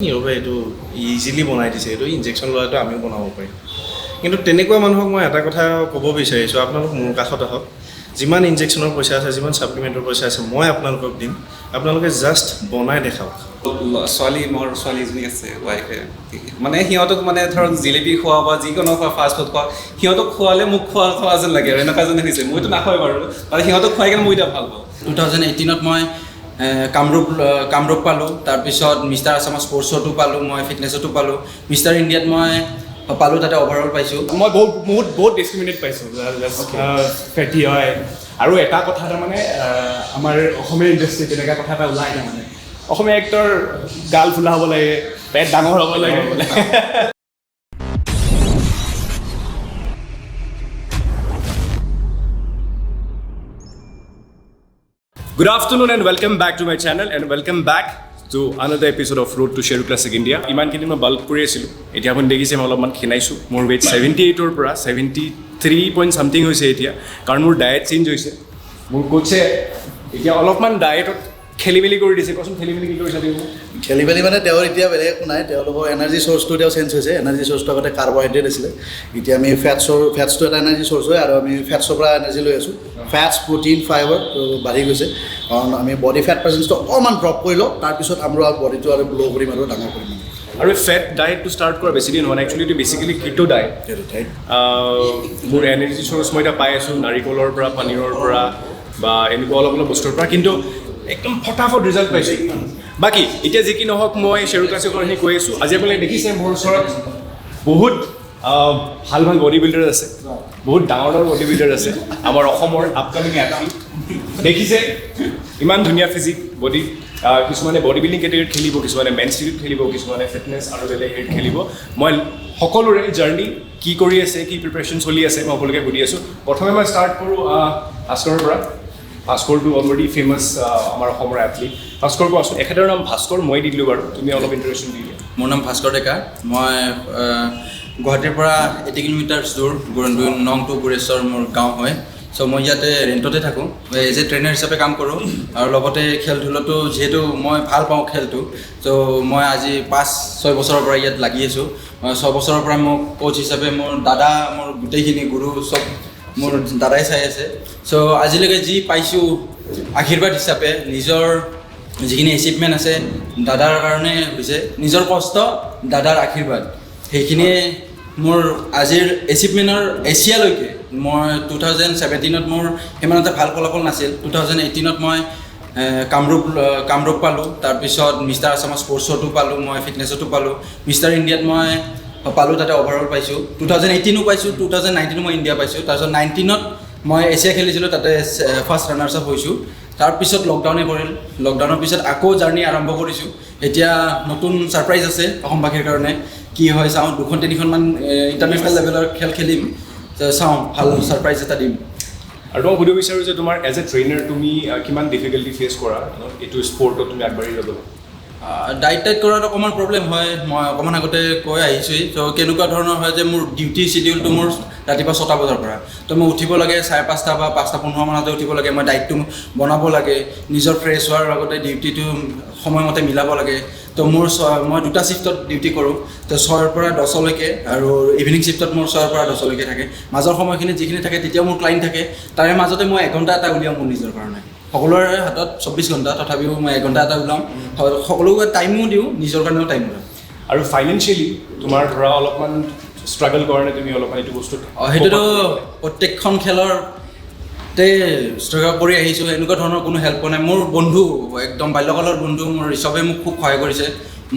নিৰৱে এইটো ইজিলি বনাই দিছে, এইটো ইনজেকশ্যন লোৱাটো আমিও বনাব পাৰিম। কিন্তু তেনেকুৱা মানুহক মই এটা কথা ক'ব বিচাৰিছোঁ, আপোনালোক মোৰ কাষত আহক, যিমান ইনজেকশ্যনৰ পইচা আছে, যিমান ছাপ্লিমেণ্টৰ পইচা আছে, মই আপোনালোকক দিম, আপোনালোকে জাষ্ট বনাই দেখাওক। মোৰ ছোৱালী এজনী আছে ৱাইফে, মানে সিহঁতক মানে ধৰক জিলেপি খোৱা বা যিকোনো খোৱা ফাষ্ট ফুড খোৱা, সিহঁতক খোৱালে মোক খোৱা যেন লাগে আৰু এনেকুৱা যেন হৈছে। মইতো নাখাওঁৱেই বাৰু, আৰু সিহঁতক খুৱাই কিনে মই এতিয়া ভাল পাওঁ। 2018ত মই কামৰূপ পালোঁ, তাৰপিছত মিষ্টাৰ আছামৰ স্পৰ্টছতো পালোঁ, মই ফিটনেছতো পালোঁ, মিষ্টাৰ ইণ্ডিয়াত মই পালোঁ, তাতে অভাৰঅল পাইছোঁ। মই বহুত ডিছক্ৰিমিনেট পাইছোঁ, ফেটি হয়। আৰু এটা কথা তাৰমানে আমাৰ অসমীয়া ইণ্ডাষ্ট্ৰিত তেনেকুৱা কথা এটা ওলাই তাৰমানে অসমীয়া এক্টৰ গাল ফুলা হ'ব লাগে, পেট ডাঙৰ হ'ব লাগে। Good afternoon and welcome back to my channel and welcome back to another episode of Road to Sheru Classic India. ইমানখিনি মই বাল্ক কৰি আছিলোঁ, এতিয়া আপুনি দেখিছে মই অলপমান ক্ষীণাইছোঁ। মোৰ ৱেইট 78ৰ পৰা 73 পইণ্ট ছামথিং হৈছে এতিয়া, কাৰণ মোৰ ডায়েট চেঞ্জ হৈছে। মোৰ কোচে এতিয়া অলপমান ডায়েটত খেলি মেলি কৰি দিছে। কচোন খেলি মেলি কি কৰিছে তুমি? খেলি মেলি মানে তেওঁৰ এতিয়া বেলেগ একো নাই, তেওঁলোকৰ এনাৰ্জি চ'ৰ্চটো তেওঁ চেঞ্জ হৈছে। এনাৰ্জি চ'ৰ্চটো আগতে কাৰ্বহাইড্ৰেট আছিলে, এতিয়া আমি ফেটছটো এটা এনাৰ্জি চ'ৰ্চ হয়, আৰু আমি ফেটছৰ পৰা এনাৰ্জি লৈ আছোঁ। ফেটছ, প্ৰ'টিন, ফাইবাৰ বাঢ়ি গৈছে, কাৰণ আমি বডি ফেট প্ৰেজেঞ্চটো অকণমান ড্ৰপ কৰি লওঁ, তাৰপিছত আমাৰ বডিটো আৰু গ্ল' কৰিম আৰু ডাঙৰ কৰিম। আৰু ফেট ডায়েটটো ষ্টাৰ্ট কৰা বেছি দিন হোৱা নাই, একচুৱেলি এইটো বেচিকেলি কিটো ডায়েট। মোৰ এনাৰ্জি চ'ৰ্চ মই এতিয়া পাই আছোঁ নাৰিকলৰ পৰা, পনীৰৰ পৰা বা এনেকুৱা অলপ অলপ বস্তুৰ পৰা, কিন্তু একদম ফটাফট ৰিজাল্ট পাইছোঁ। বাকী এতিয়া যি কি নহওক, মই শ্বেৰু ক্লাছিকৰখিনি কৈ আছোঁ। আজি আপোনালোকে দেখিছে মোৰ ওচৰত বহুত ভাল ভাল বডি বিল্ডাৰ আছে, বহুত ডাঙৰ ডাঙৰ বডি বিল্ডাৰ আছে আমাৰ অসমৰ আপকামিং এথলিট। দেখিছে ইমান ধুনীয়া ফিজিক বডি। কিছুমানে বডি বিল্ডিং কেটেগৰীত খেলিব, কিছুমানে মেন ষ্ট্ৰীট খেলিব, কিছুমানে ফিটনেছ আৰু বেলেগ হেৰিত খেলিব। মই সকলোৰে জাৰ্ণি কি কৰি আছে, কি প্ৰিপেৰেশ্যন চলি আছে, মই সকলোকে সুধি আছোঁ। প্ৰথমে মই ষ্টাৰ্ট কৰোঁ ভাস্কৰৰ পৰা। ভাস্কৰটো অলৰেডি ফেমাছ আমাৰ অসমৰ এথলিট। ভাস্কৰ কোৱাচোন, এখেতৰ নাম ভাস্কৰ, মই দি দিলোঁ বাৰু, তুমি অলপ ইণ্ট্ৰডাকশ্যন দি দিয়া। মোৰ নাম ভাস্কৰ ডেকা, মই গুৱাহাটীৰ পৰা 80 কিলোমিটাৰ দূৰ নং টু গুৰেশ্বৰ মোৰ গাঁও হয়। চ' মই ইয়াতে ৰেণ্টতে থাকোঁ, এজ এ ট্ৰেইনাৰ হিচাপে কাম কৰোঁ, আৰু লগতে খেল ধূলতো যিহেতু মই ভাল পাওঁ খেলটো, চ' মই আজি 5-6 বছৰৰ পৰা ইয়াত লাগি আছোঁ। 6 বছৰৰ পৰা মোক কোচ হিচাপে মোৰ দাদা, মোৰ গোটেইখিনি গুৰু চব মোৰ দাদাই চাই আছে। চ' আজিলৈকে যি পাইছোঁ আশীৰ্বাদ হিচাপে, নিজৰ যিখিনি এচিভমেণ্ট আছে দাদাৰ কাৰণে হৈছে, নিজৰ কষ্ট দাদাৰ আশীৰ্বাদ, সেইখিনিয়ে মোৰ আজিৰ এচিভমেণ্টৰ এছিয়ালৈকে। মই 2017ত মোৰ সিমান এটা ভাল ফলাফল নাছিল। 2018ত মই কামৰূপ পালোঁ, তাৰপিছত মিষ্টাৰ আছামৰ স্পৰ্টছতো পালোঁ, মই ফিটনেছতো পালোঁ, মিষ্টাৰ ইণ্ডিয়াত মই পালোঁ, তাতে অভাৰঅল পাইছোঁ। 2018ও পাইছোঁ, 2019ও মই ইণ্ডিয়া পাইছোঁ। তাৰপিছত 19ত মই এছিয়া খেলিছিলোঁ, তাতে ফাৰ্ষ্ট ৰানাৰ্ছ আপ হৈছোঁ। তাৰপিছত লকডাউনে পৰিল, লকডাউনৰ পিছত আকৌ জাৰ্ণি আৰম্ভ কৰিছোঁ। এতিয়া নতুন ছাৰপ্ৰাইজ আছে অসমবাসীৰ কাৰণে, কি হয় চাওঁ, 2-3খনমান ইণ্টাৰনেশ্যনেল লেভেলৰ খেল খেলিম, চাওঁ ভাল ছাৰপ্ৰাইজ এটা দিম। আৰু মই সুধিব বিচাৰোঁ যে তোমাৰ এজ এ ট্ৰেইনাৰ তুমি কিমান ডিফিকাল্টি ফেচ কৰা এইটো স্পৰ্টত তুমি আগবাঢ়ি যাবলৈ? ডাইট কৰাত অকণমান প্ৰব্লেম হয়, মই অকণমান আগতে কৈ আহিছোঁৱেই। ত' কেনেকুৱা ধৰণৰ হয় যে মোৰ ডিউটি চিডিউলটো মোৰ ৰাতিপুৱা 6টা বজাৰ পৰা, ত' মই উঠিব লাগে 5:30 বা 5:15 মানতে উঠিব লাগে। মই ডাইটটো বনাব লাগে, নিজৰ ফ্ৰেছ হোৱাৰ লগতে ডিউটিটো সময়মতে মিলাব লাগে। ত' মই 2টা শ্বিফ্টত ডিউটি কৰোঁ, ত' 6ৰ পৰা 10লৈকে, আৰু ইভিনিং শ্বিফ্টত মোৰ 6ৰ পৰা 10লৈকে থাকে। মাজৰ সময়খিনি যিখিনি থাকে তেতিয়াও মোৰ ক্লাইণ্ট থাকে, তাৰে মাজতে মই 1 ঘণ্টা এটা উলিয়াওঁ মোৰ নিজৰ কাৰণে। সকলোৰে হাতত 24 ঘণ্টা, তথাপিও মই 1 ঘণ্টা এটা ওলাওঁ, সকলোকে টাইমো দিওঁ, নিজৰ কাৰণেও টাইম দিওঁ। আৰু ফাইনেন্সিয়েলি তোমাৰ ধৰা অলপমান ষ্ট্ৰাগল কৰা নে তুমি অলপমান এইটো বস্তুত? সেইটোতো প্ৰত্যেকখন খেলতে ষ্ট্ৰাগল কৰি আহিছোঁ, এনেকুৱা ধৰণৰ কোনো হেল্প পোৱা নাই। মোৰ বন্ধু, একদম বাল্যকালৰ বন্ধু মোৰ ঋষভে মোক খুব সহায় কৰিছে।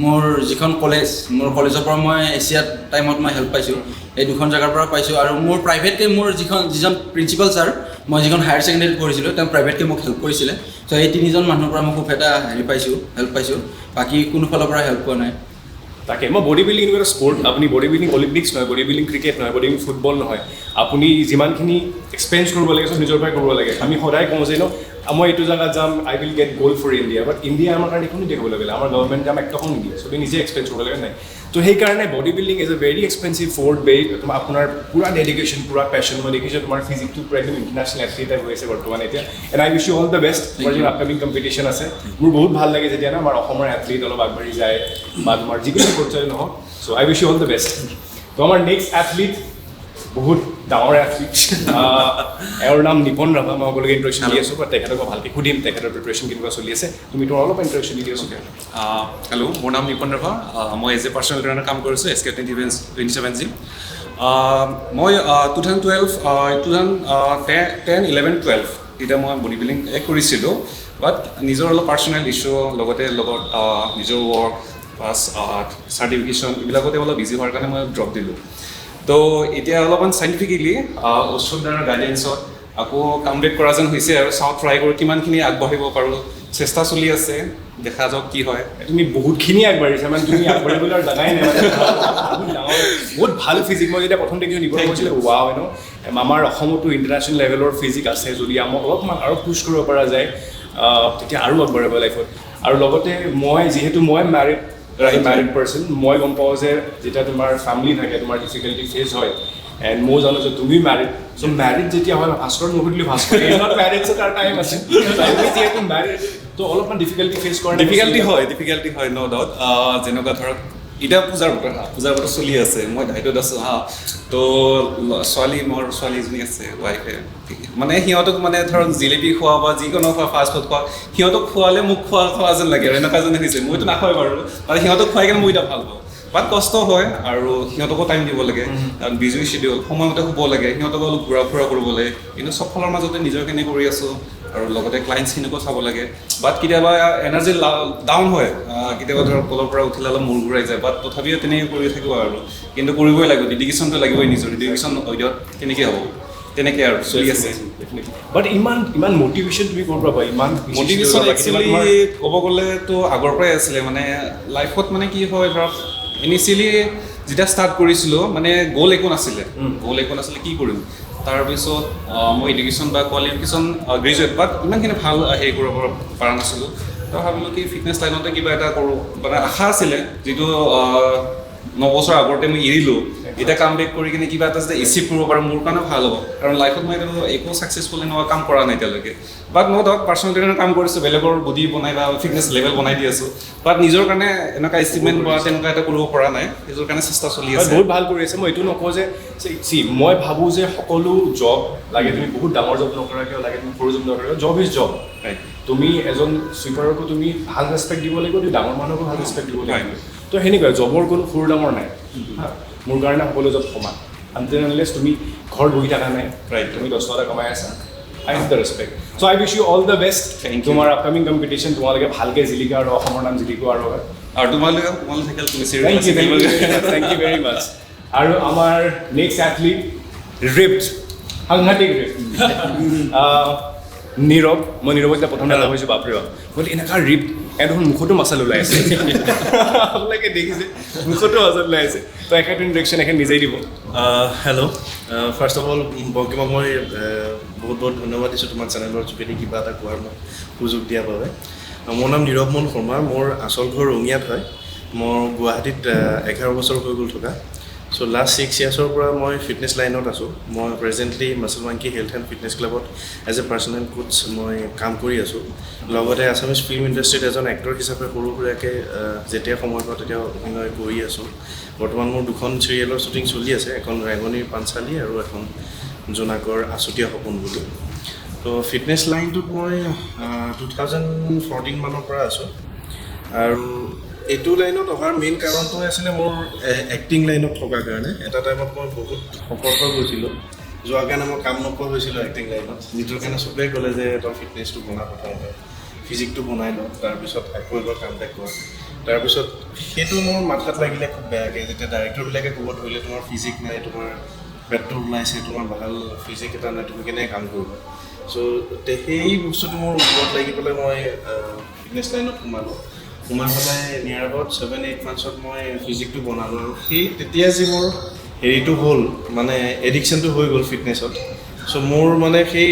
মোৰ যিখন কলেজ, মোৰ কলেজৰ পৰা মই এছিয়াত টাইমত মই হেল্প পাইছোঁ, এই 2খন জেগাৰ পৰা পাইছোঁ। আৰু মোৰ প্ৰাইভেটকৈ মোৰ যিজন প্ৰিন্সিপাল ছাৰ, মই যিখন হায়াৰ ছেকেণ্ডেৰীত পঢ়িছিলোঁ, তেওঁ প্ৰাইভেটকৈ মোক হেল্প কৰিছিলে। ত' এই 3জন মানুহৰ পৰা মই খুব এটা হেল্প পাইছোঁ, বাকী কোনো ফালৰ পৰা হেল্প পোৱা নাই। তাকে মই বডি বিল্ডিং এনেকুৱা এটা স্পৰ্ট, আপুনি বডি বিল্ডিং অলিম্পিক্স নহয়, বডি বিল্ডিং ক্ৰিকেট নহয়, বডি বিল্ডিং ফুটবল নহয়, আপুনি যিমানখিনি এক্সপেৰিয়েঞ্চ কৰিব লাগে চব নিজৰ পৰাই কৰিব লাগে। আমি সদায় কওঁ যে মই এইটো জেগাত যাম আই উইল গেট গ'ল ফৰ ইণ্ডিয়া বাট ইণ্ডিয়া আমাৰ কাৰণে একো নিদিয়ে ক'বলৈ গ'লে আমাৰ গভৰ্ণমেণ্টে আমাক একটকাও নিদিয়ে চবেই নিজে এক্সপেঞ্চ কৰিব লাগে নাই তো সেইকাৰণে body building is a very expensive ফ'ৰ্ট বেইড আপোনাৰ পূৰা ডেডিকেশ্যন পূৰা পেশ্যন মই দেখিছোঁ তোমাৰ ফিজিকটো পূৰা একদম ইণ্টাৰনেশ্যনেল এথলিট টাইপ হৈ আছে বৰ্তমান এতিয়া and I wish you all the best তোমাৰ যিটো আপকামিং কম্পিটিশ্যন আছে মোৰ বহুত ভাল লাগে যেতিয়া আমাৰ অসমৰ এথলিট অলপ আগবাঢ়ি যায় বা তোমাৰ যিকোনো পৰ্যায়ত নহওক so' I wish you all the best তো আমাৰ নেক্সট এথলিট বহুত ডাঙৰ এথলিট এওঁৰ নাম নিপন ৰাভা মই সকলোকে ইণ্ট্ৰডাকশ্যন দি আছোঁ বা তেখেতক ভালকৈ সুধিম তেখেতৰ প্ৰিপেৰেশ্যন কেনেকুৱা চলি আছে তুমি তোমাৰ অলপ ইণ্ট্ৰডাকশ্যন দি আছোঁ হেল্ল' মোৰ নাম নিপন ৰাভা মই এজ এ পাৰ্চনেল ট্ৰেইনাৰ কাম কৰিছোঁ SK27 জিম মই 2010-11-12 তেতিয়া মই বডি বিল্ডিং কৰিছিলোঁ বাট নিজৰ অলপ পাৰ্চনেল ইছ্যু লগতে নিজৰ ৱৰ্ক প্লাছ চাৰ্টিফিকেশ্যন এইবিলাকতে অলপ বিজি হোৱাৰ কাৰণে মই ড্ৰপ দিলোঁ তো এতিয়া অলপমান চাইণ্টিফিকেলি ঔষধৰ গাইডেঞ্চত আকৌ কামপ্লিট কৰা যেন হৈছে আৰু চাওঁ ট্ৰাই কৰোঁ কিমানখিনি আগবাঢ়িব পাৰোঁ চেষ্টা চলি আছে দেখা যাওক কি হয় তুমি বহুতখিনি আগবাঢ়িছা মানে তুমি আগবাঢ়িবলৈ আৰু জানাই নাই বহুত ভাল ফিজিক মই যেতিয়া প্ৰথম দেখিছোঁ নিব কৈছিলোঁ ৱাও ন আমাৰ অসমতো ইণ্টাৰনেশ্যনেল লেভেলৰ ফিজিক আছে যদি আমাক অলপমান আৰু পুছ কৰিব পৰা যায় তেতিয়া আৰু আগবাঢ়িব লাইফত আৰু লগতে মই যিহেতু মই মেৰিড পাৰ্চন মই গম পাওঁ যে যেতিয়া তোমাৰ ফেমিলি থাকে তোমাৰ ডিফিকাল্টি ফেচ হয় এণ্ড মই জানো যে তুমি মেৰিড চ' মেৰিড যেতিয়া হয় ভাস্কৰ নুসুধিলোঁ ভাস্কৰ নট মেৰিড চ' তাৰ টাইম আছে যিহেতু মেৰিড তো অলপমান ডিফিকাল্টি ফেচ কৰে ডিফিকাল্টি হয় ন ডাউট যেনেকুৱা ধৰক এতিয়া পূজাৰ বতৰ চলি আছে মই দায়িত্বত আছোঁ তো মোৰ ছোৱালী এজনী আছে ৱাইফে মানে সিহঁতক মানে ধৰক জিলেপি খোৱা বা যিকোনো খোৱা ফাষ্ট ফুড খোৱা সিহঁতক খোৱালে মোক খোৱা যেন লাগে আৰু এনেকুৱা যেন হৈছে মইতো নাখাওঁ বাৰু আৰু সিহঁতক খুৱাই কিনে মই এতিয়া ভাল পাওঁ বাট কষ্ট হয় আৰু সিহঁতকো টাইম দিব লাগে কাৰণ বিজি শ্বেডিউল সময়মতে শুব লাগে সিহঁতকো অলপ ঘূৰা ফুৰা কৰিব লাগে কিন্তু চব ফালৰ মাজতে নিজৰ কেনে কৰি আছোঁ আৰু লগতে ক্লাইণ্টছখিনিকো চাব লাগে বাট কেতিয়াবা এনাৰ্জি ডাউন হয় কেতিয়াবা ধৰক তলৰ পৰা উঠিলে অলপ মূৰ ঘূৰাই যায় বাট তথাপিও তেনেকৈ কৰি থাকিব আৰু কিন্তু কৰিবই লাগিব ডেডিকেশ্যনটো লাগিবই নিজৰ ডেডিকেশ্যন অধ্যত কেনেকৈ হ'ব তেনেকৈ আৰু চলি আছে বাট ইমান মটিভেশ্যন তুমি ক'ৰ পৰা ইমান মটিভেশ্যন একচুৱেলি ক'ব গ'লেতো আগৰ পৰাই আছিলে মানে লাইফত মানে কি হয় ধৰক ইনিচিয়েলি যেতিয়া ষ্টাৰ্ট কৰিছিলোঁ মানে গ'ল একো নাছিলে কি কৰিম তাৰপিছত মই এডুকেশ্যন বা কোৱালিফিকেশ্যন গ্ৰেজুৱেট বাট ইমানখিনি ভাল হেৰি কৰিব পৰা নাছিলোঁ তো ভাবিলোঁ কি ফিটনেছ লাইনতে কিবা এটা কৰোঁ মানে আশা আছিলে যিটো 9 বছৰ আগতে মই এৰিলোঁ এতিয়া কাম বেক কৰি কিনে কিবা এটা যদি এচিভ কৰিব পাৰোঁ মোৰ কাৰণে ভাল হ'ব কাৰণ লাইফত মই একো ছাকচেছফুল এনেকুৱা কাম কৰা নাই এতিয়ালৈকে বাট মই ধৰক পাৰ্চনেল ট্ৰেইনাৰ কাম কৰিছোঁ বেলেগৰ বডি বনাই বা ফিটনেছ লেভেল বনাই দি আছোঁ বাট নিজৰ কাৰণে এনেকুৱা এচিভমেণ্ট বা তেনেকুৱা এটা কৰিব পৰা নাই নিজৰ কাৰণে চেষ্টা চলি আছে বহুত ভাল কৰি আছে মই এইটো নকওঁ যে মই ভাবোঁ যে সকলো জব লাগে তুমি বহুত ডাঙৰ জব নকৰা কিয় লাগে তুমি সৰু জব নকৰা কিয় জব ইজ জব তুমি এজন ছুইপাৰকো তুমি ভাল ৰেচপেক্ট দিব লাগিব তুমি ডাঙৰ মানুহকো ভাল ৰেচপেক্ট দিব লাগিব তো সেনেকুৱা জবৰ কোনো সৰু ডাঙৰ নাই মোৰ কাৰণে সকলো জব সমান আনটিল আনলেছ তুমি ঘৰত বহি থকা নাই তুমি 10 টকা কমাই আছা I have the respect so' I wish you all the best তোমাৰ আপকামিং কম্পিটিশ্যন তোমালোকে ভালকৈ জিলিকা আৰু অসমৰ নাম জিলিকোৱা আৰু তোমালোকে থাকিল তুমি থেংক ইউ ভেৰি মাছ আৰু আমাৰ নেক্সট এথলিট ৰিপ্ড সাংঘাতিক ৰিপ্ড নীৰৱ মই নীৰৱক এতিয়া প্ৰথমতে লগ হৈছোঁ বাপৰে বাপ মই এনেকুৱা ৰিপ্ড দেখোন মুখতো মাছাল ওলাই আছে আপোনালোকে দেখিছে মুখতো মাছাল ওলাই আছে তো এখেত ইণ্ট্ৰডাকশ্যন এখেত নিজেই দিব হেল্ল' ফাৰ্ষ্ট অফ অল বংকিমক মই বহুত ধন্যবাদ দিছোঁ তোমাৰ চেনেলৰ যোগেদি কিবা এটা কোৱাৰ মোক সুযোগ দিয়াৰ বাবে মোৰ নাম নীৰৱ মন শৰ্মা মোৰ আচল ঘৰ ৰঙিয়াত হয় মোৰ গুৱাহাটীত 11 বছৰ হৈ গ'ল থকা চ' লাষ্ট 6 ইয়াৰ্ছৰ পৰা মই ফিটনেছ লাইনত আছোঁ মই presently muscle monkey health and fitness ক্লাবত এজ এ পাৰ্চনেল কোচ মই কাম কৰি আছোঁ লগতে আছামিজ ফিল্ম ইণ্ডাষ্ট্ৰীত এজন এক্টৰ হিচাপে সৰু সুৰাকৈ যেতিয়া সময় পাওঁ তেতিয়া অভিনয় কৰি আছোঁ বৰ্তমান মোৰ 2খন চিৰিয়েলৰ শ্বুটিং চলি আছে এখন ৰেঙনিৰ পাঞ্চালী আৰু এখন জোনাকৰ আছুতীয়া সপোন বুলি তো ফিটনেছ লাইনটোত মই 2014 মানৰ পৰা আছোঁ আৰু এইটো লাইনত অহাৰ মেইন কাৰণটো আছিলে মোৰ এক্টিং লাইনত থকাৰ কাৰণে এটা টাইমত মই বহুত সফল হৈ গৈছিলোঁ যোৱাৰ কাৰণে মই কাম নোপোৱা হৈছিলোঁ এক্টিং লাইনত যিটোৰ কাৰণে চবেই ক'লে যে তই ফিটনেছটো বনা প্ৰথমতে ফিজিকটো বনাই লওঁ তাৰপিছত আকৌ এবাৰ কাম বেক কৰ তাৰপিছত সেইটো মোৰ মাথাত লাগিলে খুব বেয়াকৈ যেতিয়া ডাইৰেক্টৰবিলাকে ক'ব ধৰিলে তোমাৰ ফিজিক নাই তোমাৰ পেটটো ওলাইছে তোমাৰ ভাল ফিজিক এটা নাই তুমি কেনেকৈ কাম কৰিবা চ' সেই বস্তুটো মোৰ ওপৰত লাগি পেলাই মই ফিটনেছ লাইনত সোমাই পেলাই নিয়াৰ এবাউট 7-8 মান্থছত মই ফিজিকটো বনালোঁ আৰু সেই তেতিয়া যি মোৰ হেৰিটো হ'ল মানে এডিকশ্যনটো হৈ গ'ল ফিটনেছত চ' মোৰ মানে সেই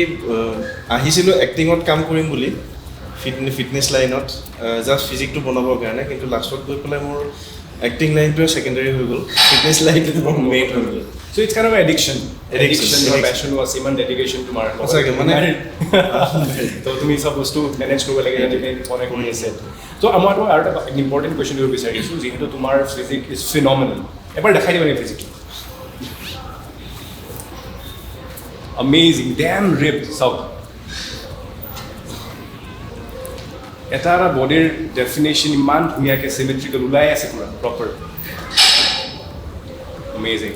আহিছিলোঁ এক্টিঙত কাম কৰিম বুলি ফিটনেছ লাইনত জাষ্ট ফিজিকটো বনাবৰ কাৰণে, কিন্তু লাষ্টত গৈ পেলাই মোৰ এক্টিং লাইনটোৱে ছেকেণ্ডেৰী হৈ গ'ল, ফিটনেছ লাইনটো মোৰ মেইন হৈ গ'ল। So it's kind of an addiction. Addiction. Your passion was even dedication to market. সঁচাকৈ মানে তো তুমি চব বস্তু মেনেজ কৰিব লাগে মনে কৰি আছে। তো মই তোমাক আৰু এটা ইম্পৰ্টেণ্ট কুৱেশ্যন দিব বিচাৰিছোঁ, যিহেতু তোমাৰ ফিজিক ইজ ফিনমিনেল। এবাৰ দেখাই দিবা নে ফিজিকটো? Amazing, damn ripped, চাওক। এটা বডিৰ ডেফিনেশ্যন ইমান ধুনীয়াকৈ চিমেট্ৰিকেল ওলাই আছে পুৰা প্ৰপাৰ। Amazing.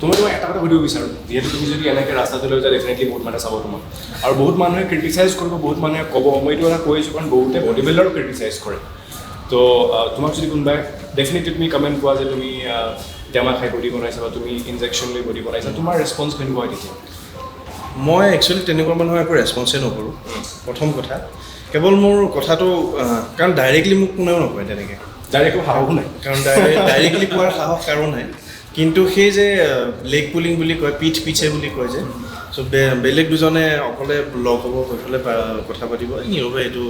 তুমি এটা কথা সুধিব বিচাৰোঁ, যিহেতু তুমি যদি এনেকৈ ৰাস্তাটো লৈ যোৱা ডেফিনেটলি বহুত মানুহে চাব তোমাক, আৰু বহুত মানুহে ক্ৰিটিচাইজ কৰিব, বহুত মানুহে ক'ব। মই এইটো কথা কৈছোঁ কাৰণ বহুতে বডি বিল্ডাৰো ক্ৰিটিচাইজ কৰে। তো তোমাক যদি কোনোবাই ডেফিনেটলি তুমি কমেণ্ট পোৱা যে তুমি টেমা খাই বডি বনাইছা বা তুমি ইনজেকশ্যন লৈ বডি বনাইছা, তোমাৰ ৰেছপঞ্চ কেনেকুৱা হয় তেতিয়া? মই একচুৱেলি তেনেকুৱা মানুহৰ একো ৰেছপঞ্চেই নকৰোঁ। প্ৰথম কথা, কেৱল মোৰ কথাটো কাৰণ ডাইৰেক্টলি মোক কোনেও নকয় তেনেকৈ, ডাইৰেক্ট একো সাহসো নাই, কাৰণ ডাইৰেক্টলি কোৱাৰ সাহস কাৰো নাই। কিন্তু সেই যে লেগ পুলিং বুলি কয়, পিছে বুলি কয় যে, চ' বেলেগ দুজনে অকলে লগ হ'ব, সেইফালে কথা পাতিব, নীৰৱে এইটো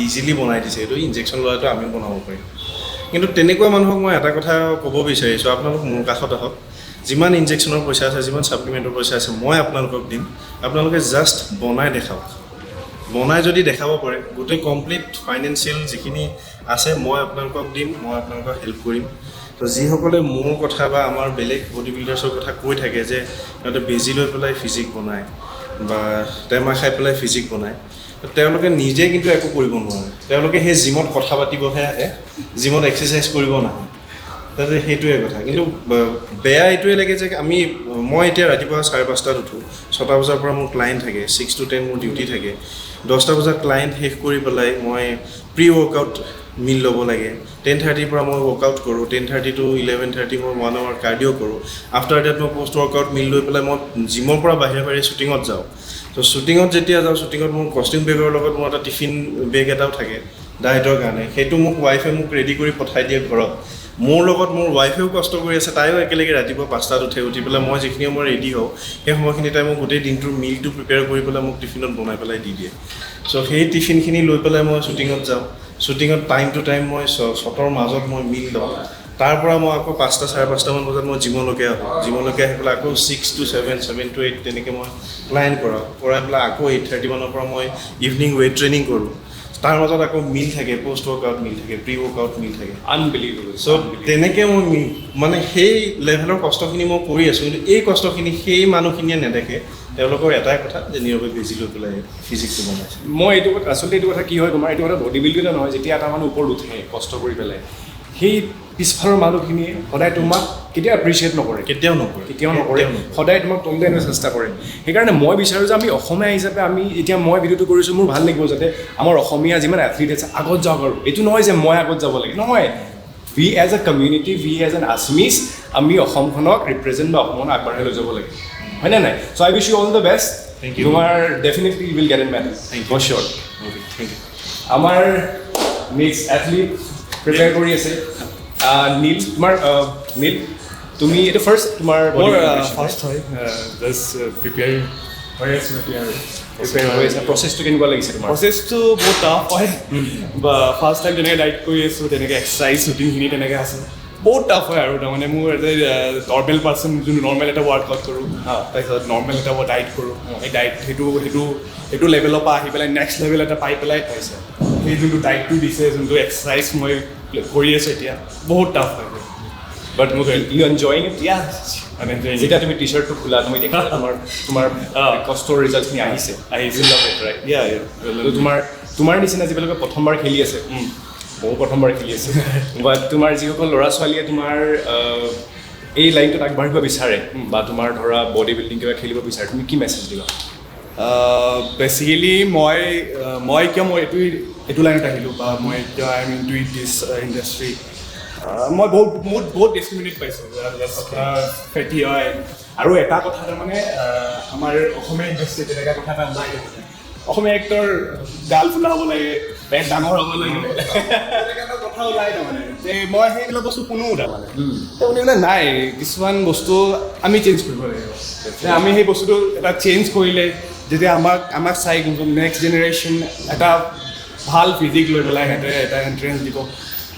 ইজিলি বনাই দিছে, এইটো ইনজেকশ্যন লোৱাটো আমি বনাব পাৰিম। কিন্তু তেনেকুৱা মানুহক মই এটা কথা ক'ব বিচাৰিছোঁ, আপোনালোক মোৰ কাষত আহক, যিমান ইনজেকশ্যনৰ পইচা আছে, যিমান ছাপ্লিমেণ্টৰ পইচা আছে, মই আপোনালোকক দিম, আপোনালোকে জাষ্ট বনাই দেখাওক। বনাই যদি দেখাব পাৰে, গোটেই কমপ্লিট ফাইনেন্সিয়েল যিখিনি আছে মই আপোনালোকক দিম, মই আপোনালোকক হেল্প কৰিম। তো যিসকলে মোৰ কথা বা আমাৰ বেলেগ বডি বিল্ডাৰ্ছৰ কথা কৈ থাকে যে সিহঁতে বেজি লৈ পেলাই ফিজিক বনায় বা টেমা খাই পেলাই ফিজিক বনায়, তেওঁলোকে নিজে কিন্তু একো কৰিব নোৱাৰে। তেওঁলোকে সেই জিমত কথা পাতিবহে আহে, জিমত এক্সাৰচাইজ কৰিব নাহে। তাতে সেইটোৱে কথা। কিন্তু বেয়া এইটোৱে লাগে যে মই এতিয়া ৰাতিপুৱা 5:30 উঠোঁ, 6টা বজাৰ পৰা মোৰ ক্লাইণ্ট থাকে, 6 to 10 মোৰ ডিউটি থাকে। 10টা বজাত ক্লাইণ্ট শেষ কৰি পেলাই মই প্ৰি ৱৰ্কআউট মিল ল'ব লাগে। 10:30 পৰা মই ৱৰ্কআউট কৰোঁ, 10:30 to 11:30 মই 1 hour কাৰ্ডিঅ' কৰোঁ। আফটাৰ ডেট মই পষ্ট ৱৰ্কআউট মিল লৈ পেলাই মই জিমৰ পৰা বাহিৰে শ্বুটিঙত যাওঁ। তো শ্বুটিঙত যেতিয়া যাওঁ, শ্বুটিঙত মোৰ কষ্টিউম বেগৰ লগত মোৰ এটা টিফিন বেগ এটাও থাকে ডায়েটৰ কাৰণে, সেইটো মোক ৱাইফে মোক ৰেডি কৰি পঠাই দিয়ে ঘৰত। মোৰ লগত মোৰ ৱাইফেও কষ্ট কৰি আছে, তাইও একেলগে ৰাতিপুৱা 5টাত উঠি পেলাই মই যিখিনি সময় ৰেডি হওঁ, সেই সময়খিনি তাই মোক গোটেই দিনটোৰ মিলটো প্ৰিপেয়াৰ কৰি পেলাই মোক টিফিনত বনাই পেলাই দি দিয়ে। চ' সেই টিফিনখিনি লৈ পেলাই মই শ্বুটিঙত যাওঁ। শ্বুটিঙত টাইম টু টাইম মই শ্বটৰ মাজত মই মিল লওঁ। তাৰ পৰা মই আকৌ 5টা 5:30 বজাত মই জিমলৈকে আহোঁ। জিমলৈকে আহি পেলাই আকৌ 6 to 7, 7 to 8 তেনেকৈ মই ক্লাইণ্ট কৰাই পেলাই আকৌ 8:30 মানৰ পৰা মই ইভিনিং ৱেইট ট্ৰেইনিং কৰোঁ। তাৰ মাজত আকৌ মিল থাকে, পষ্ট ৱৰ্কআউট মিল থাকে, প্ৰি ৱৰ্কআউট মিল থাকে। আনবিলিভেবল। চ' তেনেকৈ মই মানে সেই লেভেলৰ কষ্টখিনি মই কৰি আছোঁ, কিন্তু এই কষ্টখিনি সেই মানুহখিনিয়ে নেদেখে। তেওঁলোকৰ এটাই কথা যে নীৰৱে বেজি লৈ পেলাই ফিজিক্সটো বনাইছে। মই এইটো কথা আচলতে এইটো কথা কি হয় তোমাৰ, এইটো কথা বডি বিল্ডিঙে নহয়, যেতিয়া এটা মানুহ ওপৰত উঠে কষ্ট কৰি পেলাই, সেই পিছফালৰ মানুহখিনিয়ে সদায় তোমাক কেতিয়াও এপ্ৰিচিয়েট নকৰে, কেতিয়াও নকৰে। সদায় তোমাক তললৈ আনিব চেষ্টা কৰে। সেইকাৰণে মই বিচাৰোঁ যে আমি অসমীয়া হিচাপে এতিয়া মই ভিডিঅ'টো কৰিছোঁ, মোৰ ভাল লাগিব যাতে আমাৰ অসমীয়া যিমান এথলিট আছে আগত যাওক। আৰু এইটো নহয় যে মই আগত যাব লাগে, নহয়। We as a community, we as an Assamese, আমি অসমখনক ৰিপ্ৰেজেণ্ট বা অসমখনক আগবঢ়াই লৈ যাব লাগে, হয়নে নাই? So' I wish you all the best. Thank you. তোমাৰ definitely will get an medal, for sure. Thank you. আমাৰ নেক্সট এথলিট প্ৰিপেয়াৰ কৰি আছে নীল। তোমাৰ নীল, তুমি এইটো ফাৰ্ষ্ট তোমাৰ মোৰ ফাৰ্ষ্ট হয়, জাষ্ট প্ৰিপেয়াৰ হৈ আছোঁ এতিয়া আৰু প্ৰিপেয়াৰ হৈ আছে। প্ৰচেছটো কেনেকুৱা লাগিছে তোমাৰ? প্ৰচেছটো বহুত টাফ হয়, বা ফাৰ্ষ্ট টাইম তেনেকৈ ডাইট কৰি আছোঁ, তেনেকৈ এক্সাৰচাইজ ৰুটিনখিনি তেনেকৈ আছে, বহুত টাফ হয়। আৰু তাৰমানে মোৰ এজ এ নৰ্মেল পাৰ্চন যোনটো নৰ্মেল এটা ৱৰ্কআউট কৰোঁ, তাৰপিছত নৰ্মেল এটা ডাইট কৰোঁ, সেই ডাইট সেইটো লেভেলৰ পৰা আহি পেলাই নেক্সট লেভেল এটা পাই পেলাই সেই যোনটো ডাইটটো দিছে, যোনটো এক্সাৰচাইজ মই কৰি আছোঁ এতিয়া, বহুত টাফ হয়। বাট মোক ইউ এনজয়িং ইট? মানে যেতিয়া তুমি টি চাৰ্টটো খোলা, তুমি দেখিলা তোমাৰ কষ্টৰ ৰিজাল্টখিনি আহিছে, তোমাৰ নিচিনা যিবিলাকে প্ৰথমবাৰ খেলি আছে, ময়ো প্ৰথমবাৰ খেলি আছোঁ, বাট তোমাৰ যিসকল ল'ৰা ছোৱালীয়ে তোমাৰ এই লাইনটোত আগবাঢ়িব বিচাৰে বা তোমাৰ ধৰা বডি বিল্ডিং কিবা খেলিব বিচাৰে, তুমি কি মেছেজ দিবা? বেচিকেলি মই এইটো লাইনত আহিলোঁ, বা মই এতিয়া I am into this industry. মই বহুত ডিছক্ৰিমিনেট পাইছোঁ, ফেটি হয়। আৰু এটা কথা তাৰমানে আমাৰ অসমীয়া ইণ্ডাষ্ট্ৰিত তেনেকুৱা কথা এটা ওলাই অসমীয়া এক্টৰ গাল ফুলা হ'ব লাগে, পেট ডাঙৰ হ'ব লাগে, তেনেকুৱা কথা কথা ওলাই তাৰমানে যে মই সেইবিলাক বস্তু শুনো তাৰমানে শুনি পেলাই নাই কিছুমান বস্তু আমি চেঞ্জ কৰিব লাগিব যে আমি সেই বস্তুটো এটা চেঞ্জ কৰিলে যেতিয়া আমাক চাই নেক্সট জেনেৰেশ্যন এটা ভাল ফিজিক লৈ পেলাই সিহঁতে এটা এণ্ট্ৰেঞ্চ দিব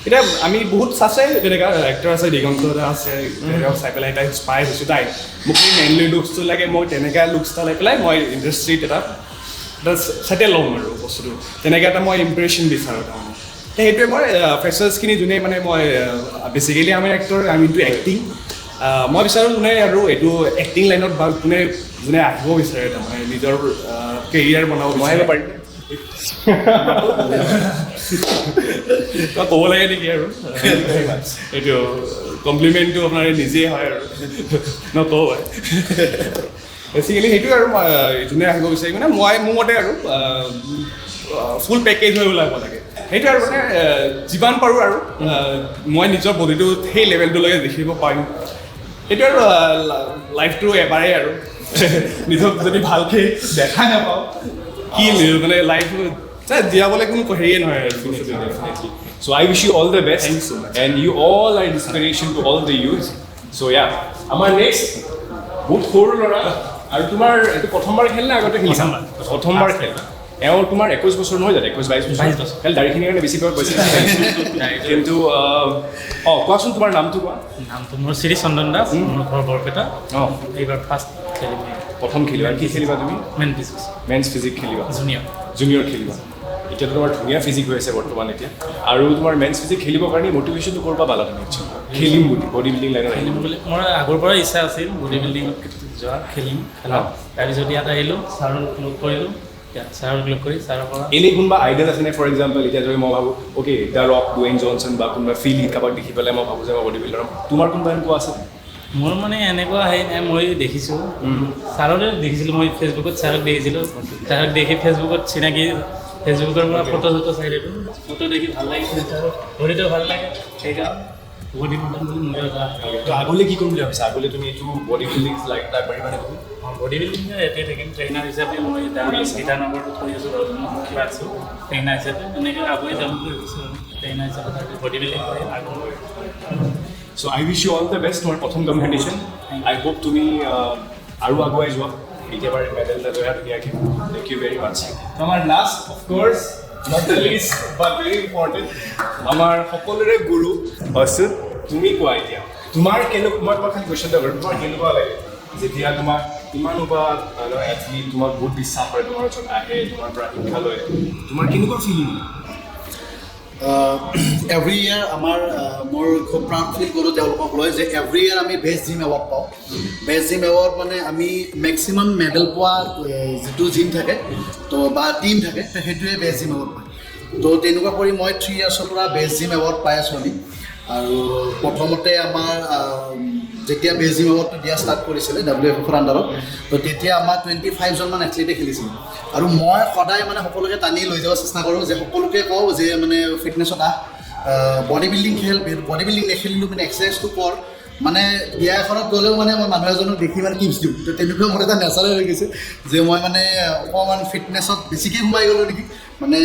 এতিয়া আমি বহুত আছে তেনেকুৱা এক্টৰ আছে দিগন্ত এটা আছে তেওঁক চাই পেলাই এটা ইনস্পায়াৰ হৈছোঁ তাই মোক সেই মেইনলি লুকছটো লাগে মই তেনেকুৱা লুকছ এটা লৈ পেলাই মই ইণ্ডাষ্ট্ৰীত এটা ছেটেল ল'ম আৰু বস্তুটো তেনেকৈ এটা মই ইম্প্ৰেশ্যন বিচাৰোঁ তাৰমানে সেইটোৱে মই ফ্ৰেচাৰ্ছখিনি যোনে মানে মই বেচিকেলি আমি এক্টৰ আমি ইনটু এক্টিং মই বিচাৰোঁ যোনে আৰু এইটো এক্টিং লাইনত বা যোনে আহিব বিচাৰে তাৰমানে নিজৰ কেৰিয়াৰ বনাব মই আহিব পাৰিম ক'ব লাগে নেকি আৰু এইটো কমপ্লিমেণ্টটো আপোনাৰ নিজেই হয় আৰু নকওঁ বেচিকেলি সেইটোৱে আৰু যোনে আহিব বিচাৰি মানে মই মোৰ মতে আৰু ফুল পেকেজ হৈ ওলাব লাগে সেইটোৱে আৰু মানে যিমান পাৰোঁ আৰু মই নিজৰ বডিটো সেই লেভেলটোলৈকে দেখিব পাৰিম সেইটো আৰু লাইফটো এবাৰেই আৰু নিজক যদি ভালকৈ দেখা নাপাওঁ কি মানে লাইফ জীয়াবলৈ কোনো হেৰিয়ে নহয় আৰু So I wish you all the best. Thank you so much. And you all are inspiration to all the youth. So yeah, আমাৰ next বহুত সৰু ল'ৰা আৰু তোমাৰ এইটো প্ৰথমবাৰ খেল নে আগতে খেলিছা প্ৰথমবাৰ খেল তোমাৰ 21 বছৰ নহয় জানো 21-22 বছৰ খেল দাড়িখিনিৰ কাৰণে বেছি পাই পইচা কিন্তু কোৱাচোন তোমাৰ নামটো কোৱা নামটো মোৰ শ্ৰী চন্দন দাস মোৰ ঘৰ বৰপেটা এইবাৰ ফাৰ্ষ্ট খেলিম প্ৰথম খেলিবা কি খেলিবা তুমি মেন্স ফিজিক খেলিবা জুনিয়ৰ খেলিবা এতিয়াতো তোমাৰ ধুনীয়া ফিজিক হৈ আছে বৰ্তমান এতিয়া আৰু তোমাৰ মেন্স ফিজিক খেলিবৰ কাৰণে মটিভেশ্যনটো ক'ৰ পৰা পালা তুমি খেলিম বুলি বডি বিল্ডিং লাইনত খেলিম বুলি মোৰ আগৰ পৰাই ইচ্ছা আছিল বডি বিল্ডিঙত যোৱা খেলা তাৰপিছত ইয়াত আহিলোঁ ছাৰক লগ কৰিলোঁ ছাৰক লগ কৰি ছাৰৰ পৰা এনেই কোনোবা আইডল আছেনে ফৰ এক্সাম্পল এতিয়া যদি মই ভাবোঁ okay the rock Dwayne Johnson বা কোনোবা ফিল্ড কাৰোবাক দেখি পেলাই মই ভাবোঁ যে মই বডি বিল্ডাৰ তোমাৰ কোনোবা এনেকুৱা আছে মোৰ মানে এনেকুৱা হেৰি নাই মই দেখিছোঁ ছাৰৰে দেখিছিলোঁ মই ফেচবুকত ছাৰক দেখিছিলোঁ ছাৰক দেখি ফেচবুকত চিনাকি ফেচবুকৰ পৰা ফটো চাই দিলোঁ ফটো দেখি ভাল লাগিছিল বডিটো ভাল লাগে সেইকাৰণে বডি বিল্ডিং বুলি নিজৰ তো আগলৈ কি কৰিম বুলি ভাবিছা আগলৈ তুমি এইটো বডি বিল্ডিং লাইক তাৰ পাৰিবা নে তুমি বডি বিল্ডিং ইয়াতে থাকিম ট্ৰেইনাৰ হিচাপে মই ইটানগৰত কৰি আছোঁ কিবা আছোঁ ট্ৰেইনাৰ হিচাপে এনেকৈ আগুৱাই যাম বুলি ভাবিছোঁ ট্ৰেইনাৰ হিচাপে বডি বিল্ডিং কৰি আগুৱাই So I wish you all the best for প্ৰথম কম্পিটিশ্যন I hope তুমি আৰু আগুৱাই যোৱা একেবাৰে মেডেল এটা লৈ ধুনীয়াকৈ থেংক ইউ ভেৰি মাছ আমাৰ last of course not the least but very important আমাৰ সকলোৰে গুৰু অচ্যুত তুমি কোৱা এতিয়া তোমাৰ কেনেকুৱা মই তোমাক খালি কুৱেশ্যন এটা কৰিম তোমাৰ কেনেকুৱা লাগে যেতিয়া তোমাৰ ইমান বা এথলিট তোমাক বহুত বিশ্বাস কৰে তোমাৰ ওচৰত আহে তোমাৰ পৰা শিক্ষা লয় তোমাৰ কেনেকুৱা ফিলিং এভৰি ইয়াৰ আমাৰ মোৰ খুব প্ৰাউড ফিল কৰোঁ তেওঁলোকক লৈ যে এভৰি ইয়াৰ আমি বেষ্ট জিম এৱাৰ্ড পাওঁ বেষ্ট জিম এৱাৰ্ড মানে আমি মেক্সিমাম মেডেল পোৱা যিটো জিম থাকে তো বা টিম থাকে সেইটোৱে বেষ্ট জিম এৱাৰ্ড পায় তো তেনেকুৱা কৰি মই 3 ইয়াৰ্ছৰ পৰা বেষ্ট জিম এৱাৰ্ড পাই আছোঁ আমি আৰু প্ৰথমতে আমাৰ যেতিয়া বেষ্ট জিম এৱাৰ্ডটো দিয়া ষ্টাৰ্ট কৰিছিলে WFFৰ আণ্ডাৰত তো তেতিয়া আমাৰ 25জনমান এথলিটে খেলিছিল আৰু মই সদায় মানে সকলোকে টানি লৈ যাব চেষ্টা কৰোঁ যে সকলোকে কওঁ যে মানে ফিটনেছত বডি বিল্ডিং খেল বডি বিল্ডিং নেখেলিলোঁ মানে এক্সাৰচাইজটো কৰ মানে বিয়া এখনত গ'লেও মানে মই মানুহ এজনক দেখি মানে টিপছ দিওঁ তো তেনেকুৱা মোৰ এটা নেচাৰেল হৈ গৈছে যে মই মানে অকণমান ফিটনেছত বেছিকৈ সোমাই গ'লোঁ নেকি মানে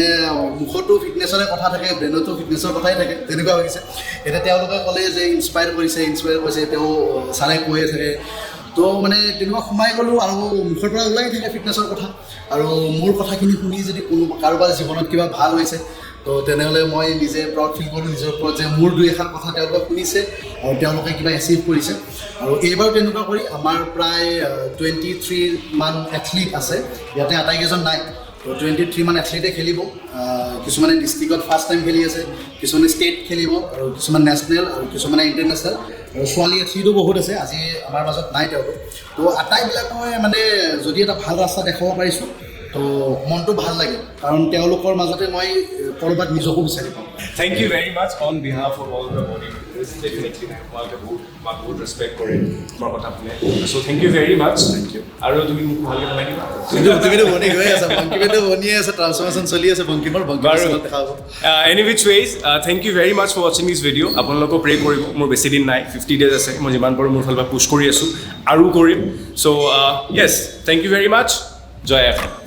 মুখতো ফিটনেছৰে কথা থাকে ব্ৰেইনতো ফিটনেছৰ কথাই থাকে তেনেকুৱা হৈ গৈছে এতিয়া তেওঁলোকে ক'লে যে ইনস্পায়াৰ কৰিছে তেওঁ ছাৰে কৈয়ে থাকে তো মানে তেনেকুৱা সোমাই গ'লোঁ আৰু মুখৰ পৰা ওলাই থাকে ফিটনেছৰ কথা আৰু মোৰ কথাখিনি শুনি যদি কোনো কাৰোবাৰ জীৱনত কিবা ভাল হৈছে তো তেনেহ'লে মই নিজে প্ৰাউড ফিল কৰোঁ নিজৰ ওপৰত যে মোৰ 2-3 কথা তেওঁলোকে শুনিছে আৰু তেওঁলোকে কিবা এচিভ কৰিছে আৰু এইবাৰ তেনেকুৱা কৰি আমাৰ প্ৰায় 23মান এথলিট আছে ইয়াতে আটাইকেইজন নাই তো 23মান এথলিটে খেলিব কিছুমানে ডিষ্ট্ৰিক্টত ফাৰ্ষ্ট টাইম খেলি আছে কিছুমানে ষ্টেট খেলিব আৰু কিছুমান নেশ্যনেল আৰু কিছুমানে ইণ্টাৰনেশ্যনেল আৰু ছোৱালী এথলিটো বহুত আছে আজি আমাৰ মাজত নাই তেওঁলোক তো আটাইবিলাকে মানে যদি এটা ভাল ৰাস্তা দেখাব পাৰিছোঁ তো মনটো ভাল লাগে কাৰণ তেওঁলোকৰ মাজতে মই ক'ৰবাত নিজকো বিচাৰি পাওঁ Thank you very much on behalf of all the bodybuilders. Definitely, বহুত ৰেছপেক্ট কৰে তোমাৰ কথা শুনে so thank you very much আৰু তুমি মোক ভালকৈ বনাই দিবা তুমিতো বনি গৈ আছা বংকিমেতো বনিয়ে আছে ট্ৰান্সফৰ্মেশ্যন চলি আছে বংকিমৰ দেখা হ'ব any which ways thank you very much for watching this video আপোনালোকক প্ৰে কৰিব মোৰ বেছি দিন নাই 50 days আছে মই যিমান পাৰোঁ মোৰ ফালৰ পৰা পুছ কৰি আছোঁ আৰু কৰিম so yes thank you very much Jay FM